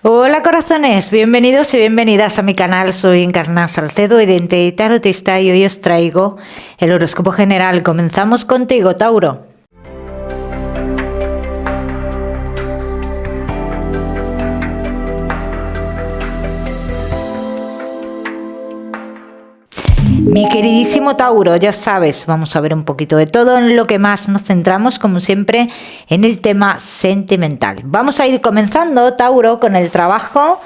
Hola corazones, bienvenidos y bienvenidas a mi canal. Soy Encarna Salcedo, vidente y tarotista, y hoy os traigo el horóscopo general. Comenzamos contigo, Tauro. Mi queridísimo Tauro, ya sabes, vamos a ver un poquito de todo. En lo que más nos centramos, como siempre, en el tema sentimental. Vamos a ir comenzando, Tauro, con el trabajo,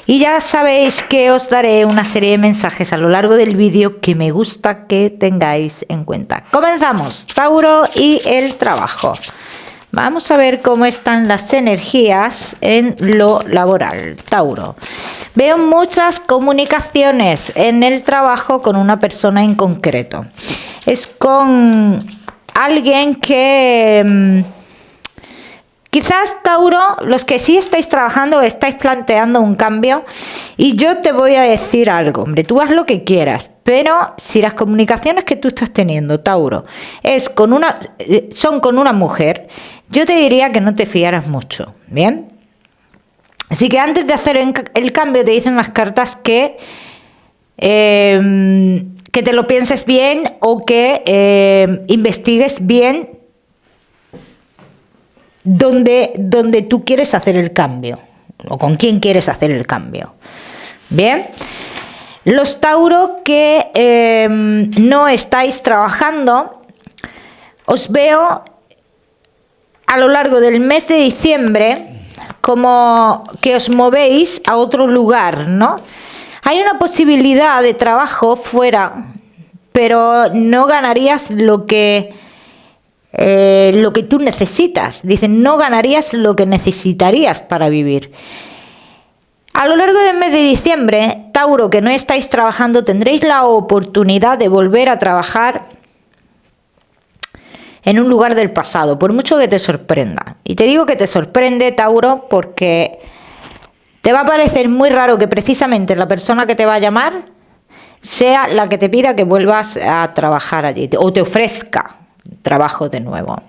y ya sabéis que os daré una serie de mensajes a lo largo del vídeo que me gusta que tengáis en cuenta. Comenzamos, Tauro, y el trabajo. Vamos a ver cómo están las energías en lo laboral, Tauro. Veo muchas comunicaciones en el trabajo con una persona en concreto. Es con alguien que quizás, Tauro, los que sí estáis trabajando, estáis planteando un cambio, y yo te voy a decir algo, hombre, tú haz lo que quieras, pero si las comunicaciones que tú estás teniendo, Tauro, son con una mujer, yo te diría que no te fiaras mucho, ¿bien? Así que antes de hacer el cambio, te dicen las cartas que te lo pienses bien o que investigues bien donde tú quieres hacer el cambio o con quién quieres hacer el cambio. Bien, los Tauro que no estáis trabajando, os veo a lo largo del mes de diciembre como que os movéis a otro lugar, ¿no? Hay una posibilidad de trabajo fuera, pero no ganarías lo que tú necesitas. Dicen, no ganarías lo que necesitarías para vivir. A lo largo del mes de diciembre, Tauro, que no estáis trabajando, tendréis la oportunidad de volver a trabajar en un lugar del pasado, por mucho que te sorprenda. Y te digo que te sorprende, Tauro, porque te va a parecer muy raro que precisamente la persona que te va a llamar sea la que te pida que vuelvas a trabajar allí o te ofrezca trabajo de nuevo.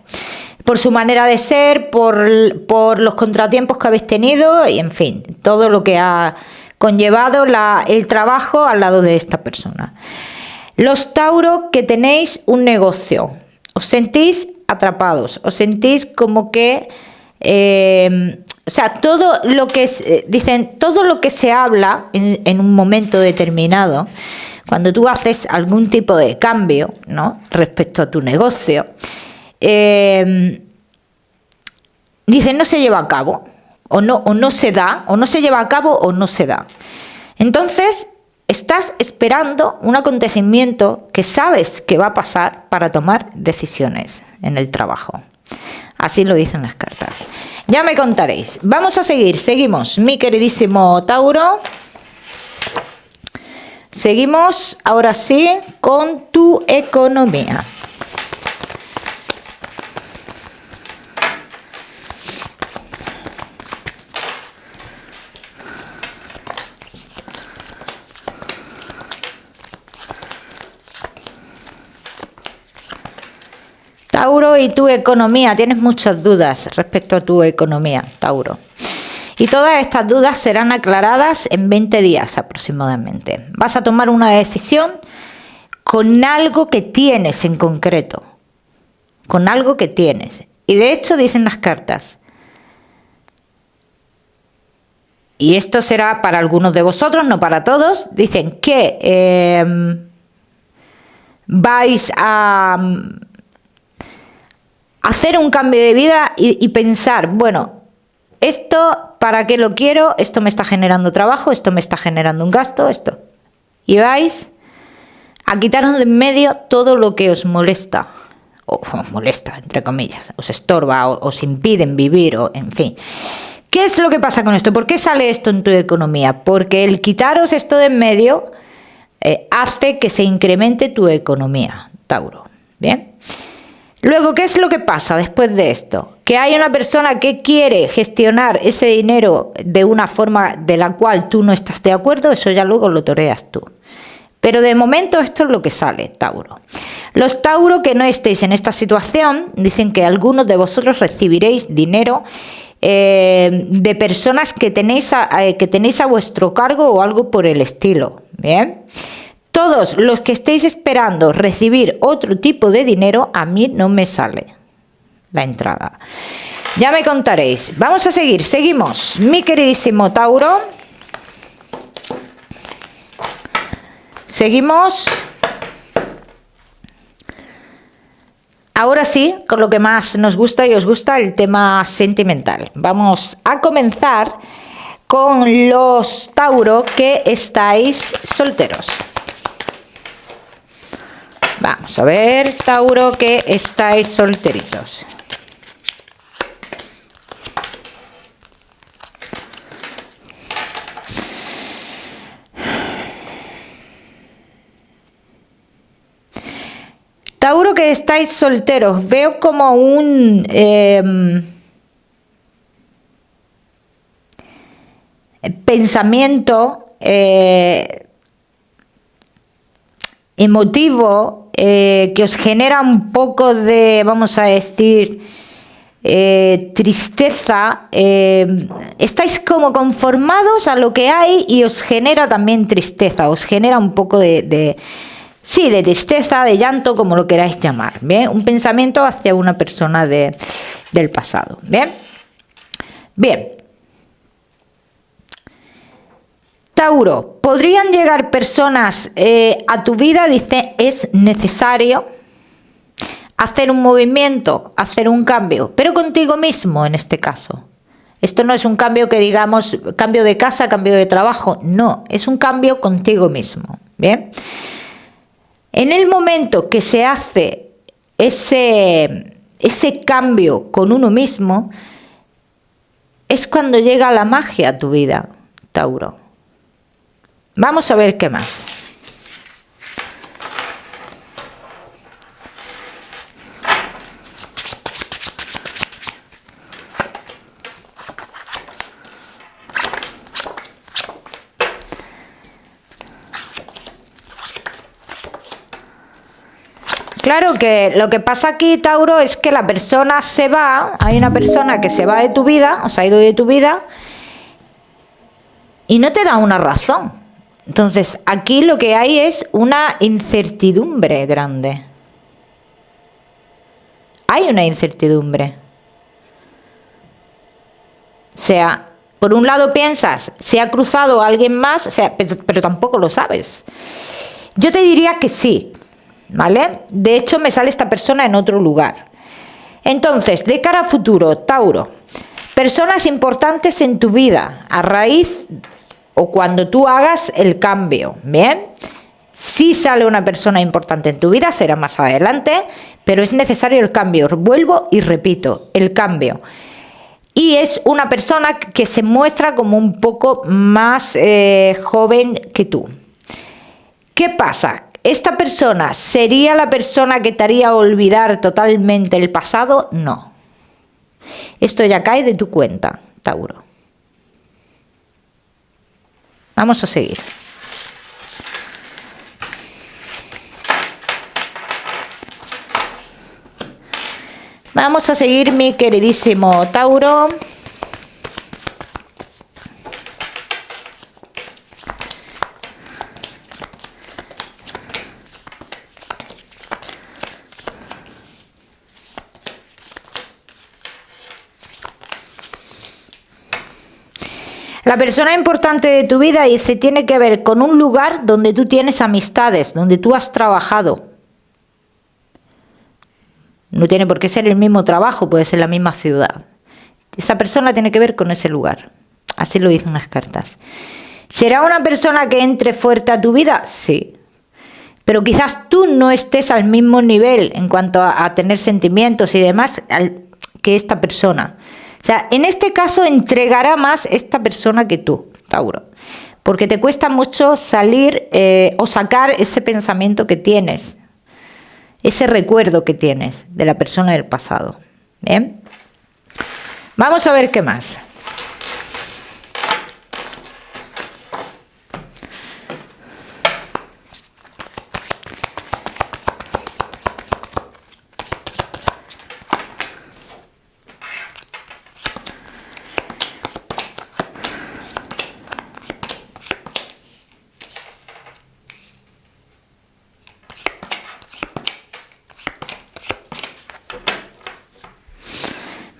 Por su manera de ser, por los contratiempos que habéis tenido y, en fin, todo lo que ha conllevado el trabajo al lado de esta persona. Los Tauro que tenéis un negocio, os sentís atrapados, os sentís como que, todo lo que dicen, todo lo que se habla en un momento determinado, cuando tú haces algún tipo de cambio, ¿no?, respecto a tu negocio, dicen no se lleva a cabo, o no se da, o no se lleva a cabo, o no se da. Entonces, estás esperando un acontecimiento que sabes que va a pasar para tomar decisiones en el trabajo. Así lo dicen las cartas. Ya me contaréis. Vamos a seguimos, mi queridísimo Tauro. Seguimos ahora sí con tu economía. Tauro, y tu economía, tienes muchas dudas respecto a tu economía, Tauro. Y todas estas dudas serán aclaradas en 20 días aproximadamente. Vas a tomar una decisión con algo que tienes en concreto. Con algo que tienes. Y de hecho dicen las cartas, y esto será para algunos de vosotros, no para todos, dicen que vais a hacer un cambio de vida y pensar, bueno, esto para qué lo quiero, esto me está generando trabajo, esto me está generando un gasto, esto. Y vais a quitaros de en medio todo lo que os molesta, o molesta, entre comillas, os estorba, os impiden vivir, o en fin. ¿Qué es lo que pasa con esto? ¿Por qué sale esto en tu economía? Porque el quitaros esto de en medio hace que se incremente tu economía, Tauro. ¿Bien? Luego, ¿qué es lo que pasa después de esto? Que hay una persona que quiere gestionar ese dinero de una forma de la cual tú no estás de acuerdo, eso ya luego lo toreas tú. Pero de momento esto es lo que sale, Tauro. Los Tauro que no estéis en esta situación, dicen que algunos de vosotros recibiréis dinero de personas que tenéis a vuestro cargo o algo por el estilo. Bien. Todos los que estéis esperando recibir otro tipo de dinero, a mí no me sale la entrada. Ya me contaréis. Vamos a seguir. Seguimos. Mi queridísimo Tauro. Seguimos. Ahora sí, con lo que más nos gusta y os gusta, el tema sentimental. Vamos a comenzar con los Tauro que estáis solteros. Vamos a ver, Tauro que estáis solteritos. Tauro que estáis solteros, veo como un pensamiento emotivo que os genera un poco de, vamos a decir, tristeza. Estáis como conformados a lo que hay y os genera también tristeza, os genera un poco de tristeza, de llanto, como lo queráis llamar, ¿bien? Un pensamiento hacia una persona del pasado, ¿bien? Bien. Tauro, podrían llegar personas a tu vida, dice, es necesario hacer un movimiento, hacer un cambio, pero contigo mismo en este caso. Esto no es un cambio que digamos, cambio de casa, cambio de trabajo, no, es un cambio contigo mismo, ¿bien? En el momento que se hace ese cambio con uno mismo, es cuando llega la magia a tu vida, Tauro. Vamos a ver qué más. Claro que lo que pasa aquí, Tauro, es que la persona se va, hay una persona que se va de tu vida, o se ha ido de tu vida, y no te da una razón. Entonces, aquí lo que hay es una incertidumbre grande. Hay una incertidumbre. O sea, por un lado piensas, se ha cruzado alguien más, o sea, pero tampoco lo sabes. Yo te diría que sí, ¿vale? De hecho, me sale esta persona en otro lugar. Entonces, de cara a futuro, Tauro, personas importantes en tu vida a raíz o cuando tú hagas el cambio, ¿bien? Si sale una persona importante en tu vida, será más adelante, pero es necesario el cambio. Vuelvo y repito, el cambio. Y es una persona que se muestra como un poco más joven que tú. ¿Qué pasa? ¿Esta persona sería la persona que te haría olvidar totalmente el pasado? No. Esto ya cae de tu cuenta, Tauro. Vamos a seguir. Vamos a seguir, mi queridísimo Tauro. La persona importante de tu vida y se tiene que ver con un lugar donde tú tienes amistades, donde tú has trabajado. No tiene por qué ser el mismo trabajo, puede ser la misma ciudad. Esa persona tiene que ver con ese lugar. Así lo dicen las cartas. ¿Será una persona que entre fuerte a tu vida? Sí. Pero quizás tú no estés al mismo nivel en cuanto a tener sentimientos y demás que esta persona. O sea, en este caso entregará más esta persona que tú, Tauro. Porque te cuesta mucho salir o sacar ese pensamiento que tienes. Ese recuerdo que tienes de la persona del pasado. ¿Bien? Vamos a ver qué más.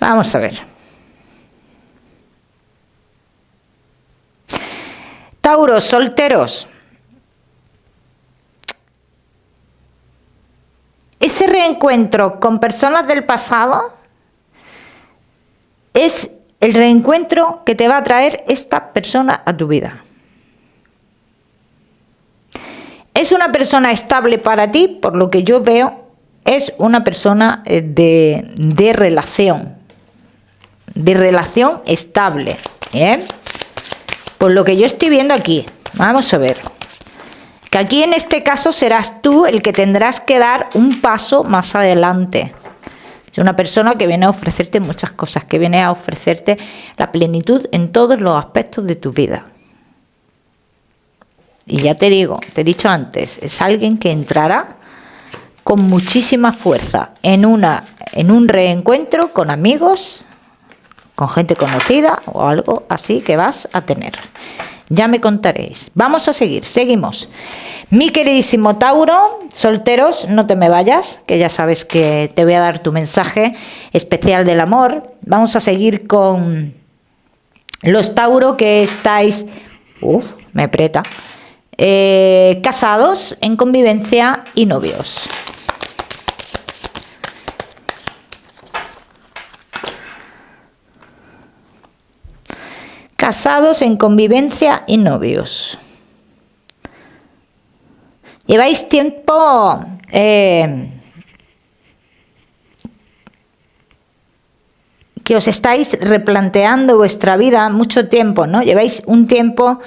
Vamos a ver. Tauros, solteros. Ese reencuentro con personas del pasado es el reencuentro que te va a traer esta persona a tu vida. Es una persona estable para ti, por lo que yo veo, es una persona de relación estable. ¿Bien? Por lo que yo estoy viendo aquí, vamos a ver. Que aquí en este caso serás tú el que tendrás que dar un paso más adelante. Es una persona que viene a ofrecerte muchas cosas, que viene a ofrecerte la plenitud en todos los aspectos de tu vida. Y ya te digo, te he dicho antes, es alguien que entrará con muchísima fuerza en un reencuentro con amigos, con gente conocida o algo así que vas a tener. Ya me contaréis. Vamos a seguir, seguimos. Mi queridísimo Tauro, solteros, no te me vayas, que ya sabes que te voy a dar tu mensaje especial del amor. Vamos a seguir con los Tauro que estáis... me aprieta. Casados, en convivencia y novios. Casados, en convivencia y novios. Lleváis tiempo que os estáis replanteando vuestra vida, mucho tiempo, ¿no? Lleváis un tiempo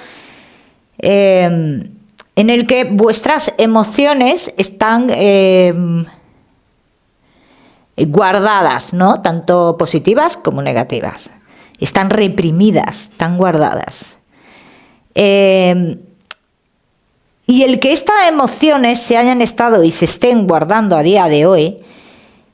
en el que vuestras emociones están guardadas, ¿no? Tanto positivas como negativas. Están reprimidas, están guardadas. Y el que estas emociones se hayan estado y se estén guardando a día de hoy,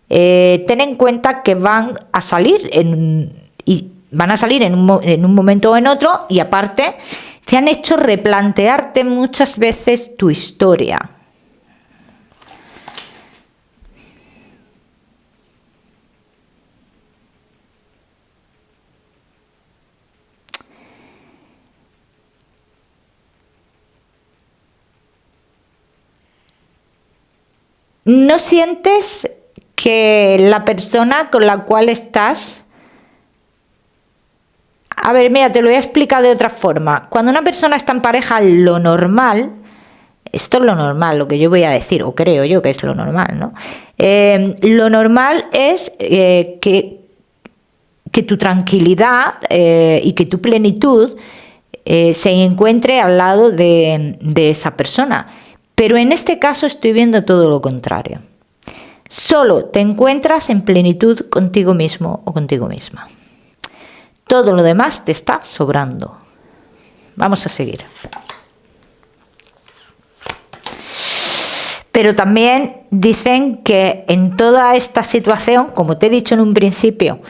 ten en cuenta que van a salir en un momento o en otro, y aparte te han hecho replantearte muchas veces tu historia. ¿No sientes que la persona con la cual estás... A ver, mira, te lo voy a explicar de otra forma. Cuando una persona está en pareja, lo normal, esto es lo normal, lo que yo voy a decir, o creo yo que es lo normal, ¿no? Lo normal es que tu tranquilidad y que tu plenitud se encuentre al lado de esa persona. Pero en este caso estoy viendo todo lo contrario. Solo te encuentras en plenitud contigo mismo o contigo misma. Todo lo demás te está sobrando. Vamos a seguir. Pero también dicen que en toda esta situación, como te he dicho en un principio,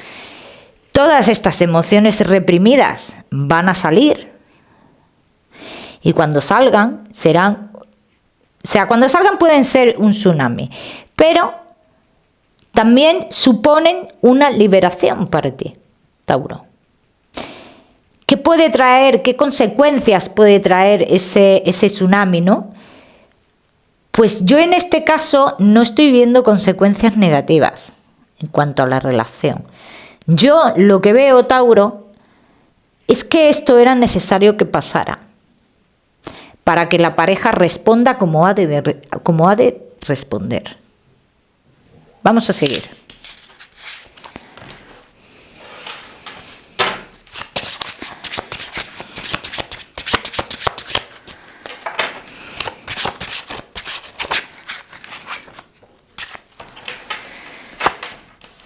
todas estas emociones reprimidas van a salir. Y cuando salgan, cuando salgan pueden ser un tsunami, pero también suponen una liberación para ti, Tauro. ¿Qué puede traer, qué consecuencias puede traer ese tsunami, no? Pues yo en este caso no estoy viendo consecuencias negativas en cuanto a la relación. Yo lo que veo, Tauro, es que esto era necesario que pasara para que la pareja responda como ha de responder. Vamos a seguir.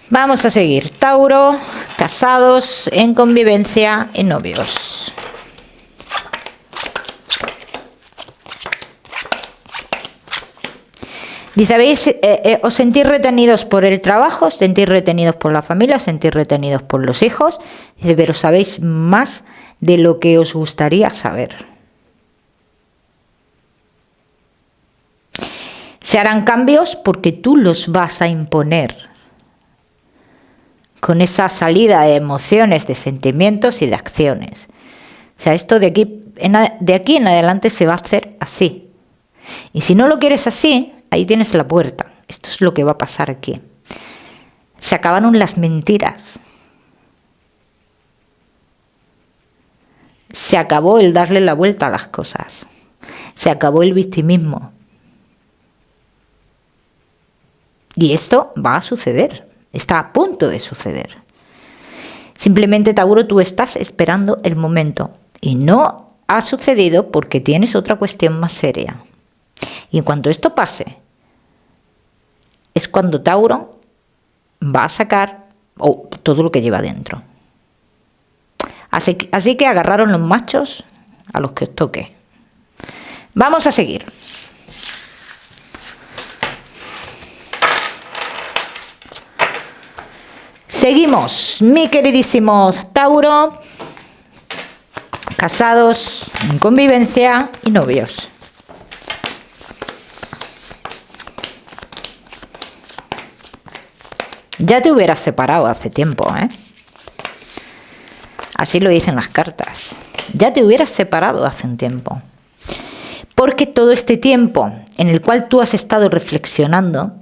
Vamos a seguir. Tauro, casados, en convivencia, en novios. Dice, os sentís retenidos por el trabajo, os sentís retenidos por la familia, os sentís retenidos por los hijos, dice, pero sabéis más de lo que os gustaría saber. Se harán cambios porque tú los vas a imponer. con esa salida de emociones, de sentimientos y de acciones. O sea, esto de aquí en adelante se va a hacer así. Y si no lo quieres así, ahí tienes la puerta. Esto es lo que va a pasar aquí. Se acabaron las mentiras. Se acabó el darle la vuelta a las cosas. Se acabó el victimismo. Y esto va a suceder. Está a punto de suceder. Simplemente, Tauro, tú estás esperando el momento. Y no ha sucedido porque tienes otra cuestión más seria. Y en cuanto esto pase, es cuando Tauro va a sacar todo lo que lleva dentro. Así que agarraros los machos a los que os toque. Vamos a seguir. Seguimos, mi queridísimo Tauro, casados, en convivencia y novios. Ya te hubieras separado hace tiempo, ¿eh? Así lo dicen las cartas. Ya te hubieras separado hace un tiempo. Porque todo este tiempo en el cual tú has estado reflexionando,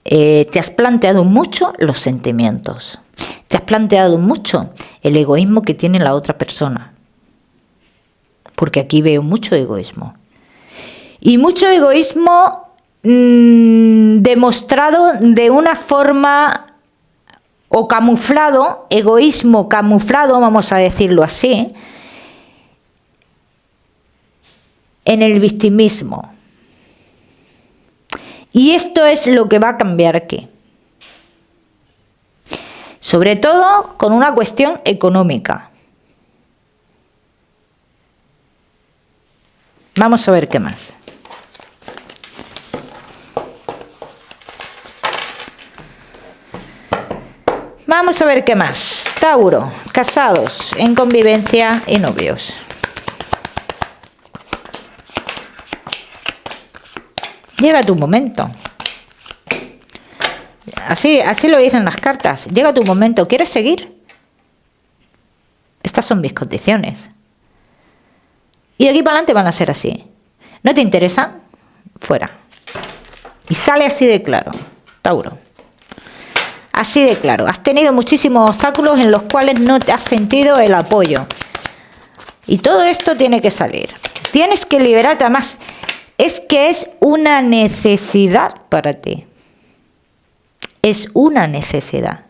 te has planteado mucho los sentimientos. Te has planteado mucho el egoísmo que tiene la otra persona. Porque aquí veo mucho egoísmo. Y mucho egoísmo demostrado de una forma o camuflado, egoísmo camuflado, vamos a decirlo así, en el victimismo. Y esto es lo que va a cambiar aquí. Sobre todo con una cuestión económica. Vamos a ver qué más. Vamos a ver qué más. Tauro, casados, en convivencia y novios. Llega tu momento. Así lo dicen las cartas. Llega tu momento. ¿Quieres seguir? Estas son mis condiciones. Y de aquí para adelante van a ser así. ¿No te interesan? Fuera. Y sale así de claro, Tauro. Así de claro. Has tenido muchísimos obstáculos en los cuales no te has sentido el apoyo. Y todo esto tiene que salir. Tienes que liberarte. Además, es que es una necesidad para ti. Es una necesidad.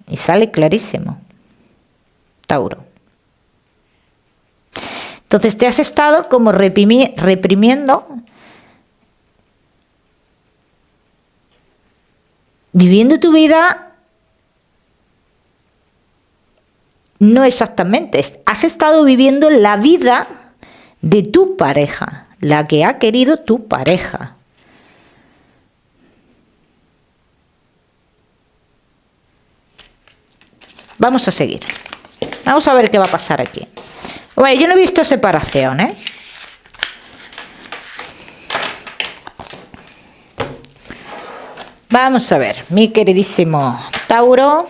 Y sale clarísimo, Tauro. Entonces te has estado como reprimiendo, viviendo tu vida, no exactamente, has estado viviendo la vida de tu pareja, la que ha querido tu pareja. Vamos a seguir. Vamos a ver qué va a pasar aquí. Bueno, yo no he visto separación, ¿eh? Vamos a ver, mi queridísimo Tauro.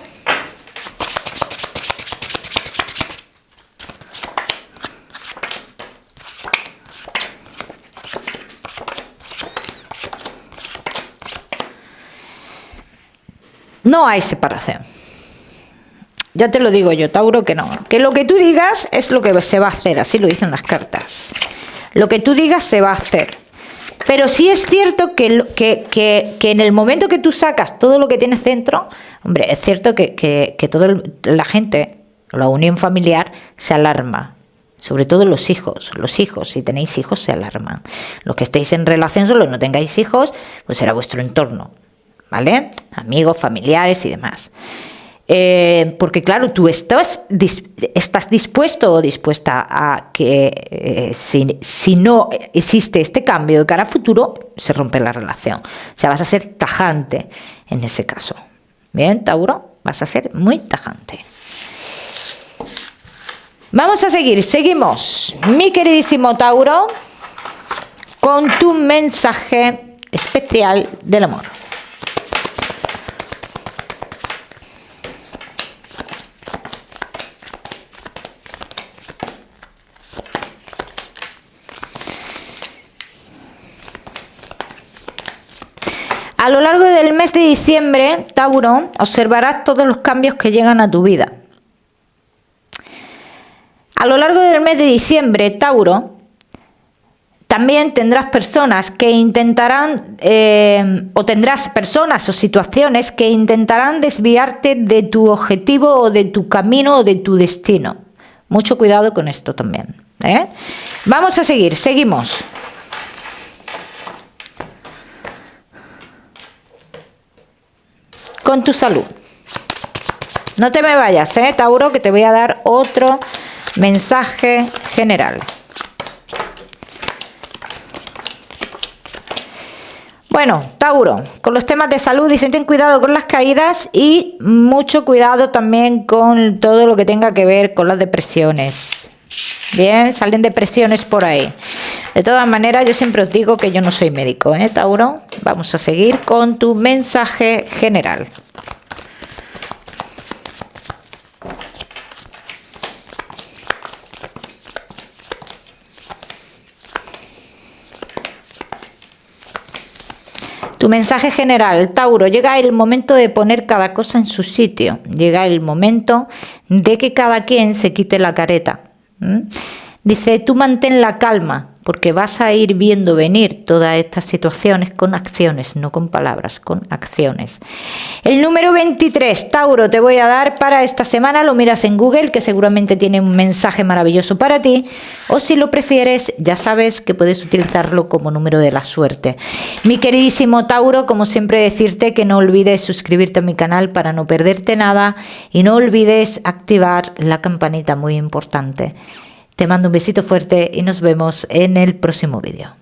No hay separación. Ya te lo digo yo, Tauro, que no. Que lo que tú digas es lo que se va a hacer, así lo dicen las cartas. Lo que tú digas se va a hacer. Pero sí es cierto que en el momento que tú sacas todo lo que tienes dentro, hombre, es cierto que toda la gente, la unión familiar, se alarma. Sobre todo los hijos, si tenéis hijos, se alarman. Los que estéis en relación, solo no tengáis hijos, pues será vuestro entorno, ¿vale? Amigos, familiares y demás. Porque claro, tú estás dispuesto o dispuesta a que si no existe este cambio de cara a futuro, se rompe la relación. O sea, vas a ser tajante en ese caso. Bien, Tauro, vas a ser muy tajante. Vamos a seguir, seguimos, mi queridísimo Tauro, con tu mensaje especial del amor. A lo largo del mes de diciembre, Tauro, observarás todos los cambios que llegan a tu vida. A lo largo del mes de diciembre, Tauro, también tendrás personas que intentarán, o tendrás personas o situaciones que intentarán desviarte de tu objetivo o de tu camino o de tu destino. Mucho cuidado con esto también, ¿eh? Vamos a seguir, seguimos. Con tu salud. No te me vayas, Tauro, que te voy a dar otro mensaje general. Bueno, Tauro, con los temas de salud, dicen ten cuidado con las caídas y mucho cuidado también con todo lo que tenga que ver con las depresiones. Bien, salen depresiones por ahí. De todas maneras, yo siempre os digo que yo no soy médico, Tauro. Vamos a seguir con tu mensaje general. Tu mensaje general, Tauro, llega el momento de poner cada cosa en su sitio. Llega el momento de que cada quien se quite la careta. Dice, tú mantén la calma, porque vas a ir viendo venir todas estas situaciones con acciones, no con palabras, con acciones. El número 23, Tauro, te voy a dar para esta semana, lo miras en Google, que seguramente tiene un mensaje maravilloso para ti, o si lo prefieres, ya sabes que puedes utilizarlo como número de la suerte. Mi queridísimo Tauro, como siempre decirte que no olvides suscribirte a mi canal para no perderte nada y no olvides activar la campanita, muy importante. Te mando un besito fuerte y nos vemos en el próximo vídeo.